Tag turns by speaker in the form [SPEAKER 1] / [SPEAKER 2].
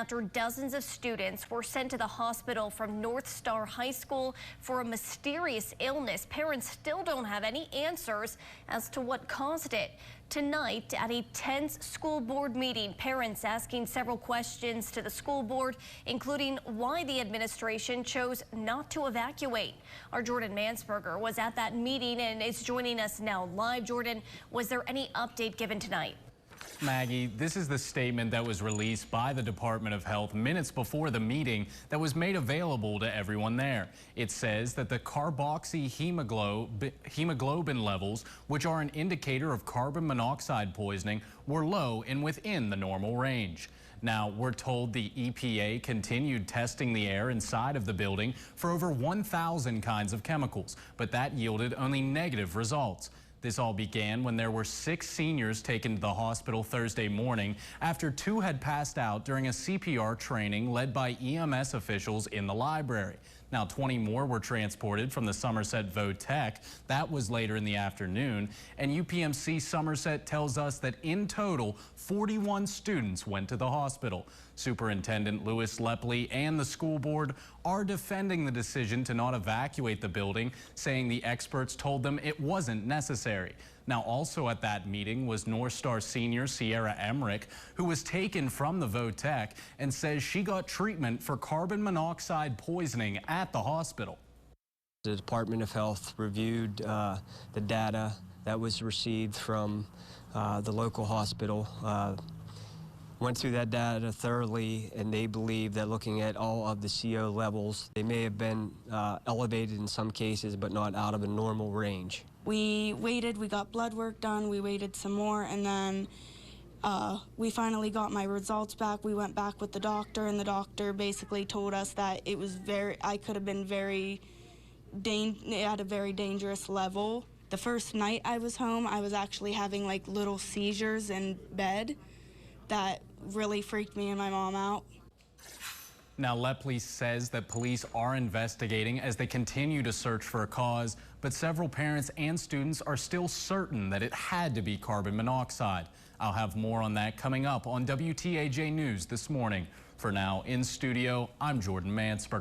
[SPEAKER 1] after dozens of students were sent to the hospital from North Star High School for a mysterious illness. Parents still don't have any answers as to what caused it. Tonight, at a tense school board meeting, parents asking several questions to the school board, including why the administration chose not to evacuate. Our Jordan Mansberger was at that meeting and is joining us now live. Jordan, was there any update given tonight?
[SPEAKER 2] Maggie, this is the statement that was released by the Department of Health minutes before the meeting that was made available to everyone there. It says that the carboxyhemoglobin levels, which are an indicator of carbon monoxide poisoning, were low and within the normal range. Now, we're told the EPA continued testing the air inside of the building for over 1,000 kinds of chemicals, but that yielded only negative results. This all began when there were 6 seniors taken to the hospital Thursday morning after 2 had passed out during a CPR training led by EMS officials in the library. Now 20 more were transported from the Somerset Vo-Tech. That was later in the afternoon. And UPMC Somerset tells us that in total, 41 students went to the hospital. Superintendent Louis Lepley and the school board are defending the decision to not evacuate the building, saying the experts told them it wasn't necessary. Now, also at that meeting was North Star senior Sierra Emmerich, who was taken from the Vo-Tech and says she got treatment for carbon monoxide poisoning at the hospital.
[SPEAKER 3] The Department of Health reviewed the data that was received from the local hospital, went through that data thoroughly, and they believe that looking at all of the CO levels, they may have been elevated in some cases, but not out of a normal range.
[SPEAKER 4] We waited, we got blood work done, we waited some more, and then we finally got my results back. We went back with the doctor, and the doctor basically told us that it was I could have been at a very dangerous level. The first night I was home, I was actually having like little seizures in bed that really freaked me and my mom out.
[SPEAKER 2] Now, Lepley says that police are investigating as they continue to search for a cause, but several parents and students are still certain that it had to be carbon monoxide. I'll have more on that coming up on WTAJ News this morning. For now, in studio, I'm Jordan Mansberger.